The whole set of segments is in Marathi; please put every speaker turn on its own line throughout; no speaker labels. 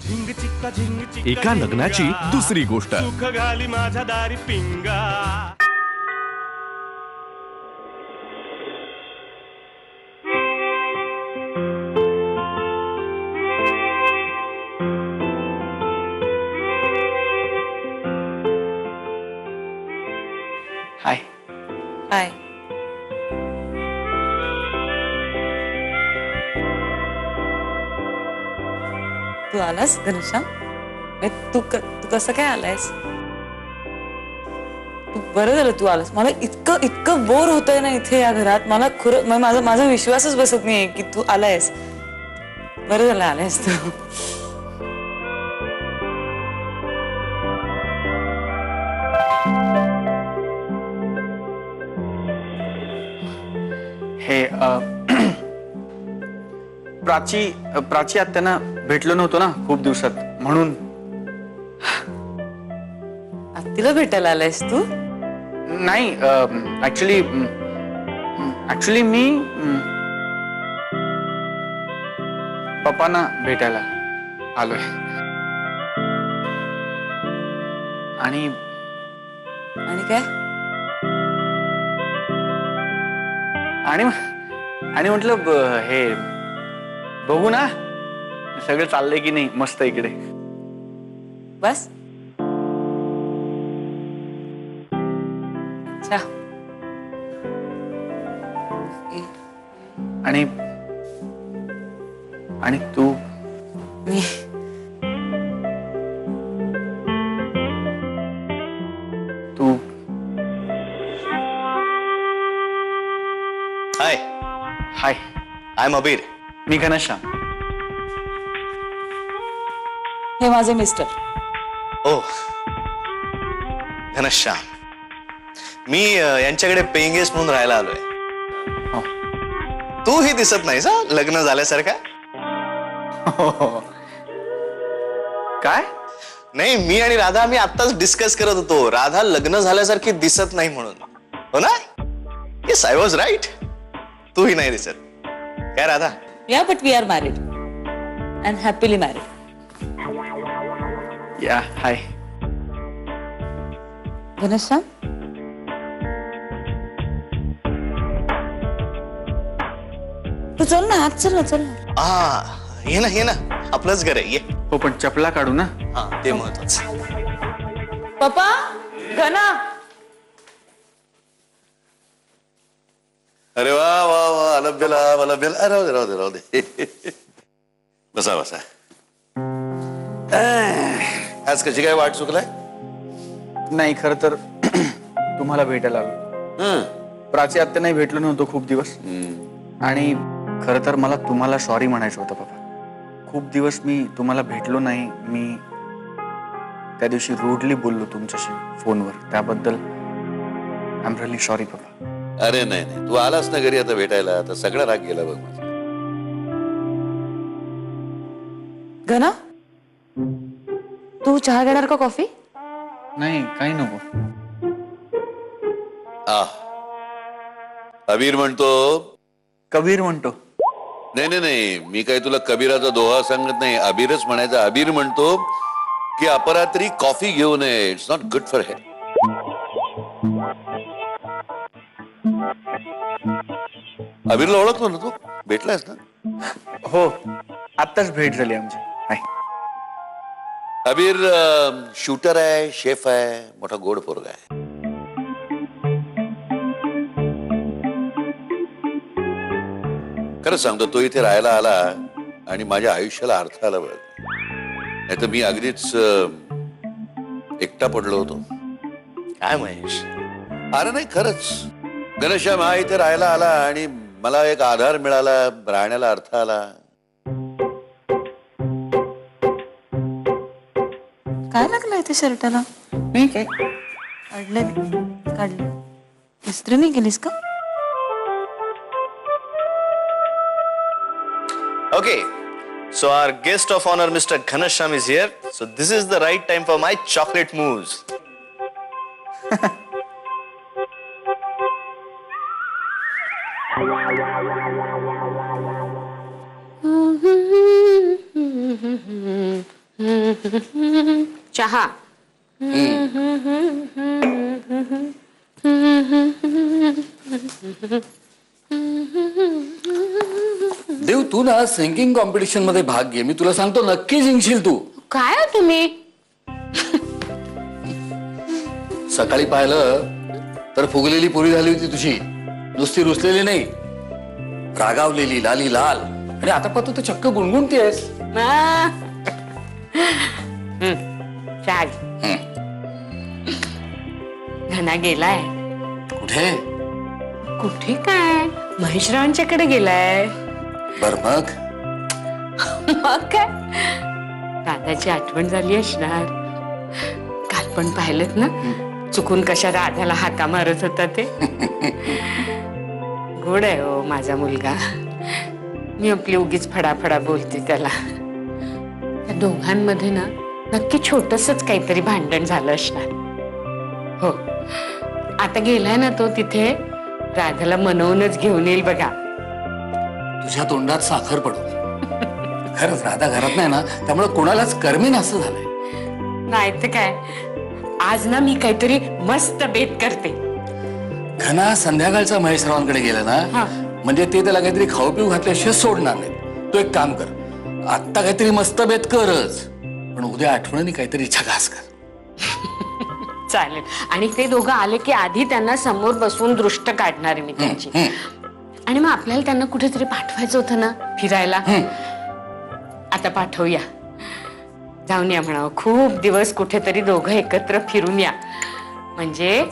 एका लग्नाची दुसरी गोष्ट.
सुख घाली माझ्या दारी पिंगा.
हाय.
हाय. तू आलास घनश्याम? तू कसं काय आलायस? बरं झालं तू आलास. मला इतकं इतकं बोर होतंय ना इथे या घरात. मला खरं माझा विश्वासच बसत नाहीये की तू आलायस. बरं झालं आलायस तू.
हे प्राची आत्यांना भेटलो नव्हतो ना खूप दिवसात, म्हणून.
आत्तीला भेटायला आलायस तू?
नाही, ऍक्च्युली मी पप्पांना भेटायला आलोय. आणि
काय?
आणि म्हटलं हे बघू ना सगळं चाललंय की नाही मस्त इकडे.
बस. अच्छा.
आणि तू?
मी
तू
हाय.
हाय.
आय एम अबीर.
मी घनश्याम.
हे माझे मिस्टर.
ओ घनश्याम. मी यांच्याकडे पेइंग गेस्ट म्हणून राहायला आलोय.
हो.
तूही दिसत नाहीस हा लग्न झाल्यासारखा.
काय?
नाही, मी आणि राधा आम्ही आत्ताच डिस्कस करत होतो. राधा लग्न झाल्यासारखी दिसत नाही म्हणून. हो ना? Yes, I was right. तूही नाही दिसत. काय Radha?
Yeah but we are married and happily married.
Yeah. Hi.
Ghanshyam, तू चल ना आत. चल ना.
ये ना आपलंच घर आहे. ये.
हो, पण चपला काढू ना.
हा, ते महत्वाचं.
पप्पा. घना.
अरे वा वा वा, अलभ्यला राहू दे. बसा. आज कशी काय वाट चुकलाय?
नाही, खरं तर तुम्हाला भेटायला आलो. प्राची आत्यांनाही भेटलो नव्हतो खूप दिवस. आणि खरं तर मला तुम्हाला सॉरी म्हणायचं होतं बाबा. खूप दिवस मी तुम्हाला भेटलो नाही. मी त्या दिवशी रूडली बोललो तुमच्याशी फोनवर. त्याबद्दल आय एम रिअली सॉरी बाबा.
अरे नाही, तू आलास ना घरी आता भेटायला, आता सगळा राग गेला बघ माझा.
घना, तू चहा घेणार का कॉफी?
नाही, काही नको.
अबीर म्हणतो.
कबीर म्हणतो.
नाही, मी काही तुला कबीराचा दोहा सांगत नाही. अबीरच म्हणायचा. अबीर म्हणतो की अपरात्री कॉफी घेऊ नये. It's not good for health. अबीरला ओळखतो ना तू? भेटलायस ना?
हो, आत्ताच भेट झाली आमची. हाय.
अबीर शूटर आहे, शेफ आहे, मोठा गोड पोरगा आहे. खरंच सांगतो, तो इथे राहायला आला आणि माझ्या आयुष्याला अर्थ आला बघ. नाही तर मी अगदीच एकटा पडलो होतो.
काय महेश?
अरे नाही, खरंच घनश्याम हा इथे राहायला आला आणि मला एक आधार मिळाला, राहण्याला अर्थ आला.
काय लागलं इथे शर्टाला?
नाही काय.
काढलं. इस्त्री नाही केलीस का?
Okay, so our guest of honor, Mr. Ghanashyam, is here. So this is the right time for my chocolate moves.
चहा.
देव, तू ना सिंगिंग कॉम्पिटिशन मध्ये भाग घे. मी तुला सांगतो नक्की जिंकशील तू.
काय हो तुम्ही?
सकाळी पाहिलं तर फुगलेली पुरी झाली होती तुझी, नुसती रुसलेली नाही, रागावलेली, लाली लाल. आणि आता पाहतो तर चक्क गुणगुणतीयस.
चहा. घना गेलाय.
कुठे?
कुठे काय, महेशरावांच्याकडे गेलाय.
बर मग
मग काय, राधाची आठवण झाली असणार. काल पण पाहिलं ना चुकून कशा राधाला हाका मारत होता ते. गोड आहे हो माझा मुलगा. मी आपली उगीच फडाफडा बोलते त्याला. त्या दोघांमध्ये ना नक्की छोटसच काहीतरी भांडण झालं असणार. हो, आता गेलाय ना तो तिथे, राधाला मनवूनच घेऊन येईल बघा.
तुझ्या तोंडात साखर पडू दे. खरंच राधा घरात नाही ना, त्यामुळे कोणालाच करमेन असं झालंय.
नाही तर काय, आज ना मी काहीतरी मस्त बेत करते.
घना संध्याकाळचा महेशरावांकडे गेला ना, म्हणजे ते त्याला काहीतरी खाऊ पिऊ घातल्याशिवाय सोडणार नाही. तू एक काम कर, आत्ता काहीतरी मस्त बेत करच, पण उद्या आठवणीने काहीतरी झकास कर.
चालेल. आणि ते दोघं आले की आधी त्यांना समोर बसवून दृष्ट काढणार मी त्यांची. आणि मग आपल्याला त्यांना कुठेतरी पाठवायचं होतं ना फिरायला. आता पाठवूया, जाऊन या म्हणावं. खूप दिवस कुठेतरी दोघं एकत्र फिरून या, म्हणजे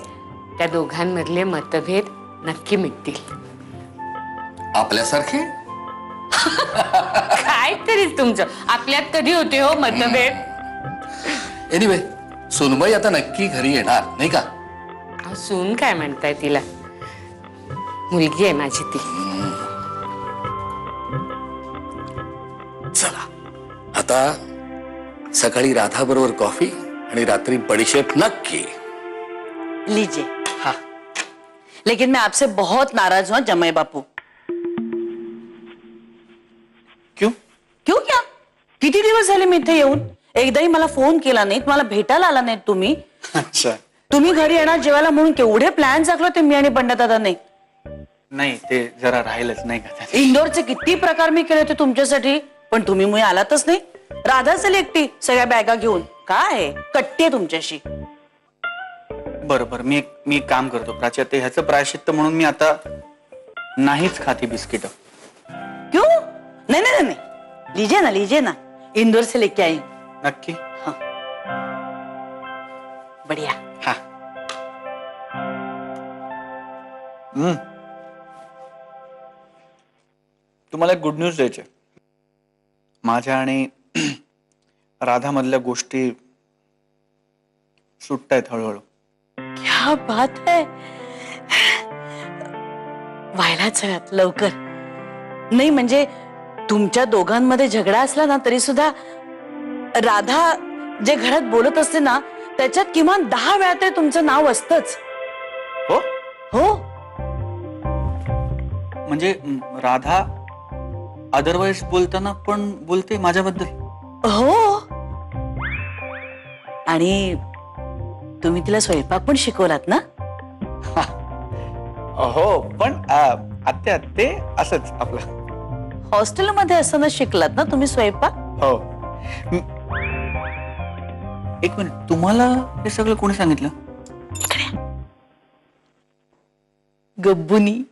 त्या दोघांमधले मतभेद नक्की मिटतील.
आपल्यासारखे
काहीतरी तुमचं, आपल्यात कधी होते हो मतभेद.
एनिवे, सोनबाई आता नक्की घरी येणार नाही का?
सून काय म्हणताय तिला, मुलगी आहे माझी ती.
चला आता सकाळी राधा बरोबर कॉफी आणि रात्री बडीशेप नक्की.
लीजिए. हाँ, लेकिन मैं आपसे बहुत नाराज हूं जमाई बापू.
क्यों?
क्यों क्या? किती दिवस झाले मी इथे येऊन, एकदाही मला फोन केला नाही, मला भेटायला आला नाही तुम्ही.
अच्छा.
तुम्ही घरी येणार जेवायला म्हणून केवढे प्लॅन आखले होते मी आणि पंडितदादांनी.
नाही, ते जरा राहिलंच नाही का.
इंडोरचे किती प्रकार मी केले होते तुमच्यासाठी, पण तुम्ही मुळे आलातच नाही. राधा झाली एकटी सगळ्या बॅगा घेऊन. काय कट्टी आहे तुमच्याशी.
बरं बरं, मी एक काम करतो प्राची, आता ह्याचं प्रायश्चित्त म्हणून मी आता नाहीच खाती बिस्किट.
क्यों? नहीं नहीं नहीं, लीजिए ना, इंदौर से लेके आई.
नक्की?
बढ़िया.
हा. तुम्हाला एक गुड न्यूज द्यायची. माझ्या आणि राधा मधल्या गोष्टी सुटतायत हळूहळू.
क्या बात है. व्हायलाच हव्यात लवकर. नाही म्हणजे तुमच्या दोघांमध्ये झगडा असला ना तरी सुद्धा राधा जे घरात बोलत असते ना त्याच्यात किमान 10 वेळा तरी तुमचं नाव असतंच.
हो
हो.
म्हणजे राधा अदरवाईज बोलताना पण बोलते माझ्याबद्दल.
हो. आणि तुम्ही तिला स्वयंपाक पण शिकवलात ना.
हो, पण आत्या ते असंच आपलं.
हॉस्टेलमध्ये असताना शिकलात ना तुम्ही स्वयंपाक.
हो. एक मिनिट, तुम्हाला हे सगळं कोणी सांगितलं?
गब्बुनी.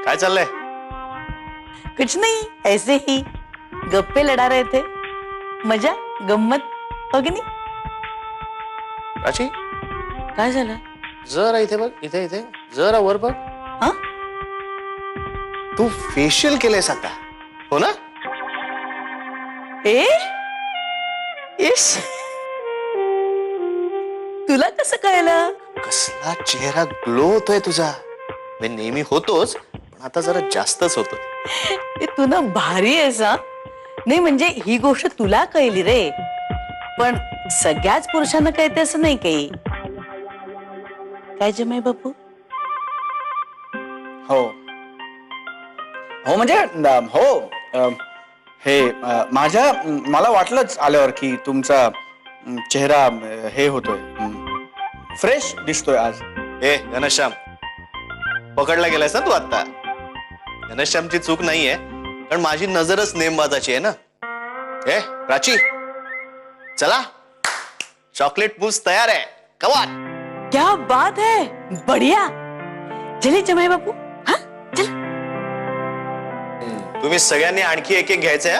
काय चाललंय?
कुछ नहीं, ऐसे ही गप्पे लड़ा रहे थे. मजा गम्मत हो की नाही.
प्राची,
काय झालं?
जरा इथे बघ, इथे इथे जरा वर बघ.
हा?
तू फेशियल केलंयस आता, हो ना?
इश, तुला कसं कळलं?
कसला चेहरा ग्लो होतोय तुझा. मी नेहमी होतोच, पण आता जरा जास्तच होतो.
तू ना भारी आहेस. हा, नाही म्हणजे ही गोष्ट तुला कळली रे, पण सगळ्याच पुरुषांना कळते असं नाही काही. काय जमाई बापू?
हो हो म्हणजे हो हे मला वाटलंच आल्यावर की तुमचा चेहरा हे होतोय फ्रेश दिसतोय आज.
ए घनश्याम, पकडला गेलायस ना तू आता. घनश्यामची चूक नाहीये, कारण माझी नजरच नेमबाजाची आहे ना. ए प्राची, चला, चॉकलेट मूस तयार आहे. कमान.
क्या बात है, बढ़िया. चलिए जमाई बापू. हाँ चल.
तुम्ही सगळ्यांनी आणखी एक घ्यायचंय.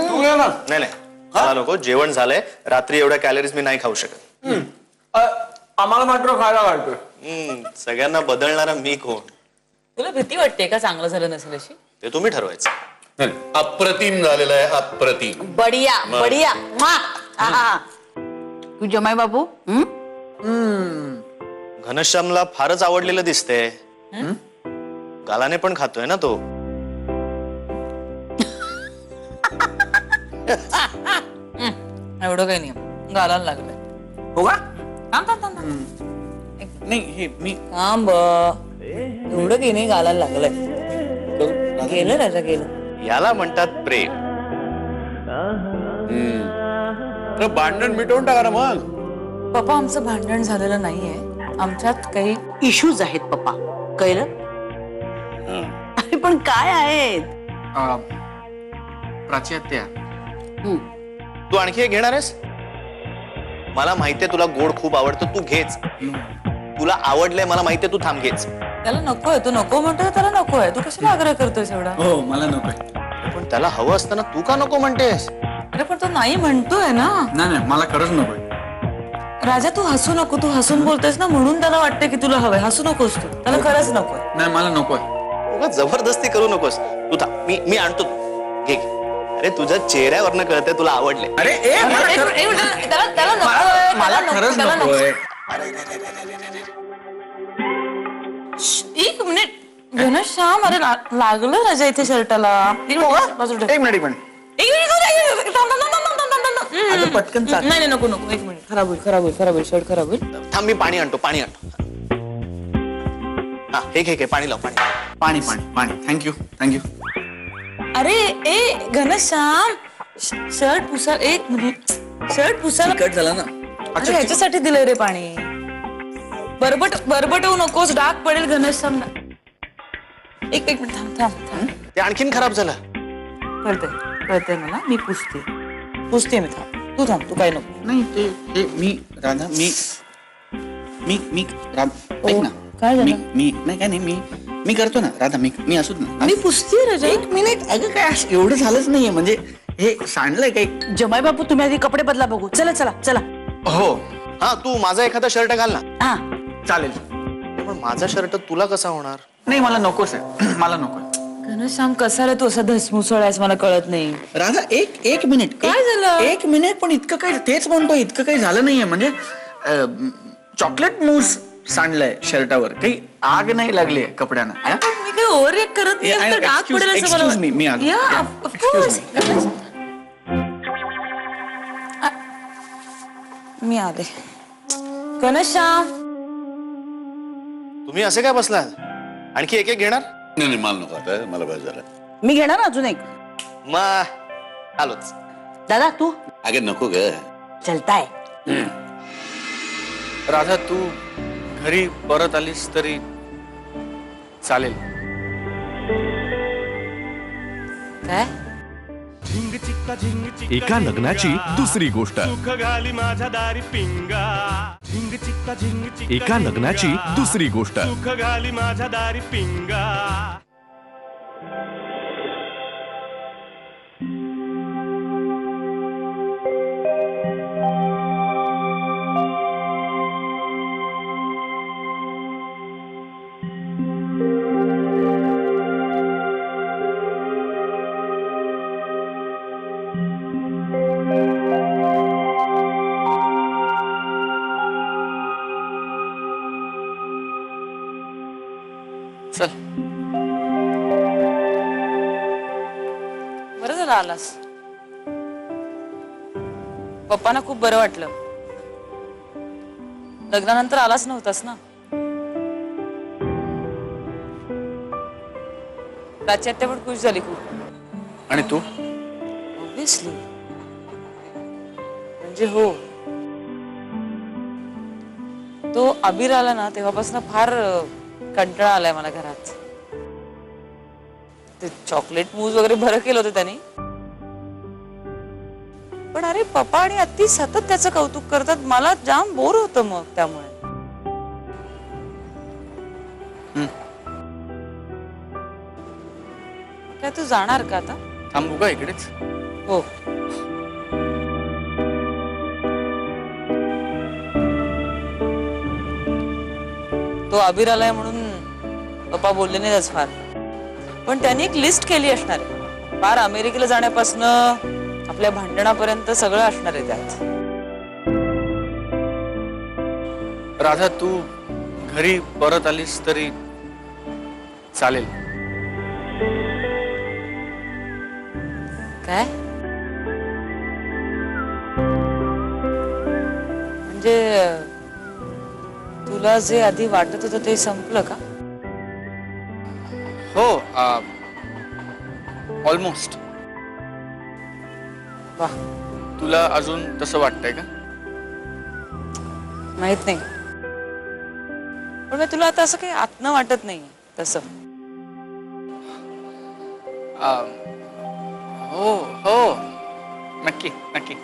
तू घे ना.
नाही मला नको. जेवण झालंय. रात्री एवढ्या कॅलरीज मी नाही खाऊ शकत.
आम्हाला मात्र खायला घालतोय.
सगळ्यांना बदलणारा मी कोण?
तुला भीती वाटते का चांगलं झालं नसेल अशी?
ते तुम्ही ठरवायचं.
अप्रतिम झालेलं आहे, अप्रतिम.
बढ़िया बढ़िया. तू जमाई बापू.
घनश्यामला फारच आवडलेलं दिसतंय. गालाने पण खातोय ना तो.
एवढं काही नाही, गालाला लागलं.
हो का?
थांब थांब थांब थांब.
नाही हे मी
थांब, एवढं काही नाही, गालाला लागलंय. गेलं राजा गेलं.
याला म्हणतात प्रेम.
अरे भांडण मिटवून टाका ना मग.
पप्पा आमचं भांडण झालेलं नाहीये. आमच्यात काही
इश्यूज आहेत पप्पा, कळलं? अरे पण काय आहेत?
प्राची आत्या,
तू आणखी एक घेणार आहेस? मला माहितीये तुला गोड खूप आवडतं, तू घेच. तुला आवडलंय मला माहितीये, तू थांब घेच.
त्याला नकोय, तू नको म्हणतोय त्याला नकोय. तू कशाला आग्रह करतोयस एवढा?
हो मला नकोय.
पण त्याला हवं असताना तू का नको म्हणतेस?
अरे पण तो नाही म्हणतोय ना.
नाही मला खरंच नकोय.
राजा तू हसू नको. तू हसून बोलतोयस ना, म्हणून त्याला वाटतं की तुला हवंय. हसू नकोस तू, त्याला खरंच नकोय.
नाही मला नकोय.
उगाच जबरदस्ती करू नकोस. तू थांब, मी आणतो. घे. अरे तुझ्या चेहऱ्यावरनं कळतंय तुला आवडले.
अरे
त्याला नकोय.
मला खरंच नकोय.
एक मिनिट घनश्याम, अरे लागलं राजा इथे शर्टाला.
एक मिनिट. पटकन चाल.
नाही नको नको, एक मिनिट. खराब होईल शर्ट खराब होईल.
थांब, मी पाणी आणतो. हा हे घे पाणी लाव.
पाणी. थँक्यू.
अरे ए घनश्याम, शर्ट पुसा. एक मिनिट, शर्ट पुसायला
कट झाला ना.
अरे ह्याच्यासाठी दिलंय रे पाणी. बरबट होऊ नकोस, डाग पडेल घनश्याम. एक मिनिट थांब.
ते आणखीन खराब झालं.
कळतंय मला. मी पुसते मी. थांब तू काय नको.
नाही ते मी राधा मी ऐक ना.
काय झालं?
मी नाही काय नाही मी करतो ना राधा. मी असू ना.
मी पुसते राजा.
एक मिनिट. अगं काय एवढं झालंच नाहीये, म्हणजे हे सांडलंय काही.
जमाई बापू तुम्ही आधी कपडे बदला बघू. चला.
हो
हा तू माझा एखादा शर्ट घाल ना.
हा
चालेल.
पण माझा शर्ट तुला कसा होणार?
नाही मला नकोच आहे. मला नकोय.
घनश्याम कसा रे तू असा धसमुसळायस, मला कळत नाही.
राधा एक मिनिट.
काय झालं?
एक मिनिट. पण इतकं काही, तेच म्हणतो, इतकं काही झालं नाहीये. म्हणजे चॉकलेट मूस सांडलंय शर्टावर. काही आग नाही लागली कपड्यांना.
मी काही ओव्हर रिएक्ट करत नाही.
I know,
डाग पडेल असं मला.
excuse me, मी आलो.
Yeah,
Yeah,
of course. मी आले. घनश्याम,
तुम्ही असे काय बसला? आणखी एक घेणार?
नाही मला नको आता, मला बस झालं.
मी घेणार अजून एक.
मग आलोच.
दादा तू.
अगे नको ग.
चलताय.
राधा तू घरी परत आलीस तरी चालेल.
काय?
झिंग चिक्का झिंग चिक्का
एका लग्नाची दुसरी गोष्ट.
सुख घाली माझ्या दारी पिंगा. झिंग चिक्का झिंग चिक्का
एका लग्नाची दुसरी गोष्ट.
सुख घाली माझ्या दारी पिंगा.
चल.
बरं झालं आलास. पप्पांना खूप बरं वाटलं. लग्नानंतर आलाच नव्हतास ना. प्राची आत्या पण खुश झाली खूप.
आणि तू?
ऑब्विसली. म्हणजे हो, तो अबीर आला ना तेव्हापासून फार कंटाळा आलाय मला घरात. ते चॉकलेट मूज वगैरे बरं केलं होतं त्यांनी, पण अरे पप्पा आणि आत्ती सतत त्याचं कौतुक करतात, मला जाम बोर होतं मग त्यामुळे. काय तू जाणार का आता?
थांबू का इकडेच?
हो. तो अबीर आलाय म्हणून पप्पा बोलले नाही आज फार, पण त्यांनी एक लिस्ट केली असणार आहे. फार अमेरिकेला जाण्यापासून आपल्या भांडणापर्यंत सगळं असणार आहे त्यात.
राधा, तू घरी परत आलीस तरी चालेल.
काय म्हणजे तुला जे आधी वाटत होतं ते संपलं का?
हो, ऑलमोस्ट.
वा,
तुला अजून तसं वाटतंय का?
माहित नाही, पण मी तुला आता असं काही आतनं वाटत नाही तसं.
हो हो, नक्की नक्की.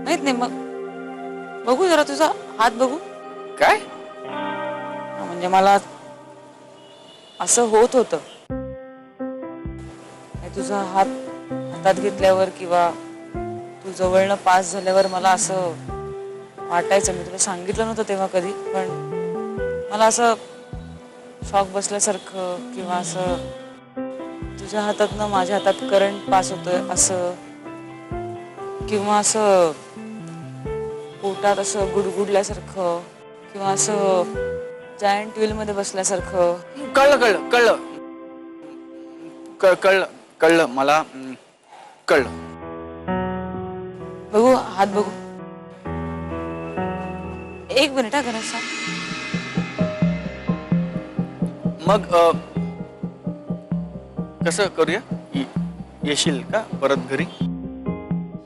माहित नाही, मग बघू जरा तुझा हात बघू.
काय?
म्हणजे मला असं होत होतं, तुझा हात हातात घेतल्यावर किंवा तू जवळनं पास झाल्यावर मला असं वाटायचं. मी तुला सांगितलं नव्हतं तेव्हा कधी, पण मला असं शॉक बसल्यासारखं किंवा असं तुझ्या हातातनं माझ्या हातात करंट पास होतोय असं, किंवा असं पोटात असं गुडगुडल्यासारखं किंवा असं जायंट व्हील मध्ये बसल्यासारखं.
कळलं कळलं कळलं कळलं कळलं मला, कळलं.
बघू हात बघू. एक मिनिट हा गणेश.
मग कसं करूया? येशील का परत घरी?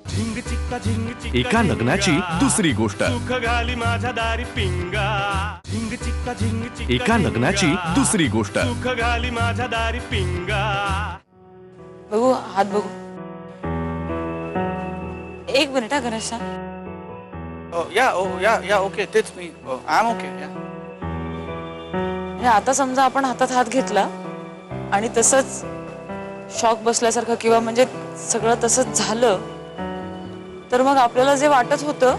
झिंग चिक्का झिंग चिक्का
एका लग्नाची दुसरी गोष्ट.
सुख घाली माझ्या दारी पिंगा. झिंग चिक्का झिंग चिक्का
एका लग्नाची दुसरी गोष्ट.
सुख घाली माझ्या दारी पिंगा.
बघू हात बघू. एक मिनिट हा गणेश.
या ओके, तेच मी. I am okay.
आता समजा आपण हातात हात घेतला आणि तसंच शॉक बसल्यासारखं किंवा म्हणजे सगळं तसंच झालं, तर मग आपल्याला जे वाटत होतं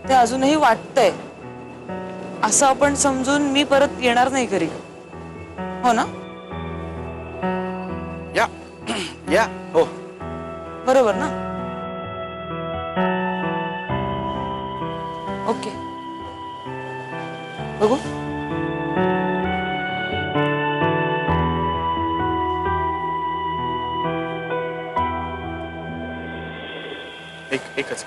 ते अजूनही वाटतंय असं आपण समजून मी परत येणार नाही घरी. हो ना?
या हो,
बरोबर ना? ओके, बघू.
एकच.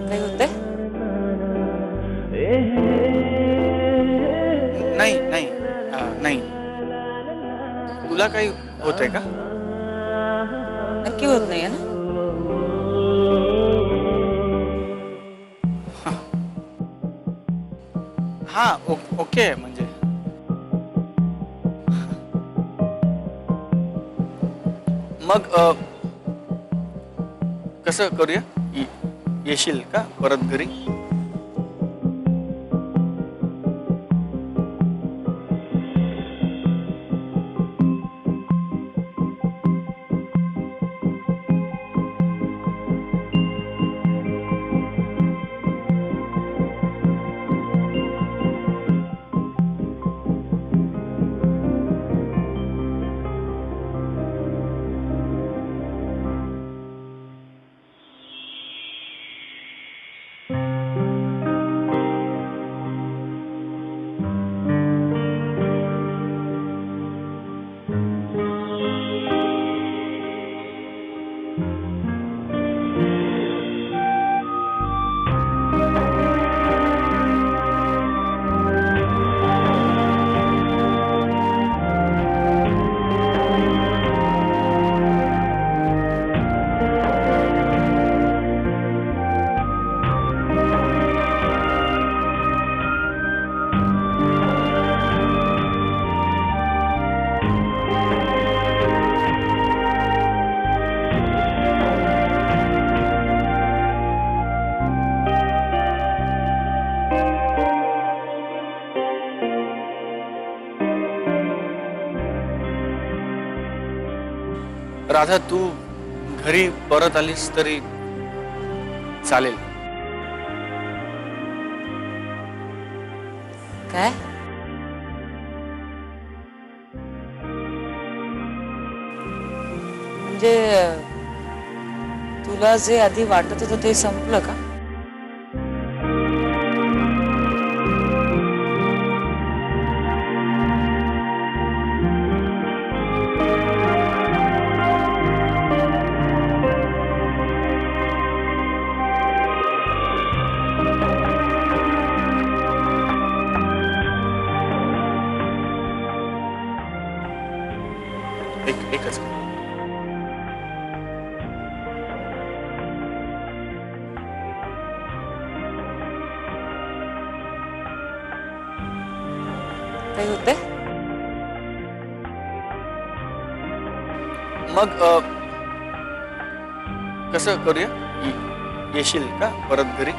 काय होतंय?
नाही नाही नाही. तुला काही होतंय का?
नक्की होत नाहीये ना?
हा ओके. म्हणजे मग कसं करूया? येशील का परत घरी? राधा, तू घरी परत आलीस तरी चालेल.
काय म्हणजे तुला जे आधी वाटत होतं ते संपलं का?
एकच.
काही होते?
मग कसं करूया? येशील का परत घरी?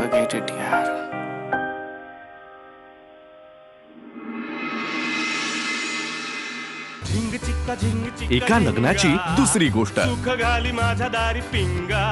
Forget it, यार.
झिंग चिक्का झिंग चिक्का
एका लग्नाची
झिंगा.
दुसरी गोष्ट.
सुख घाली माझ्या दारी पिंगा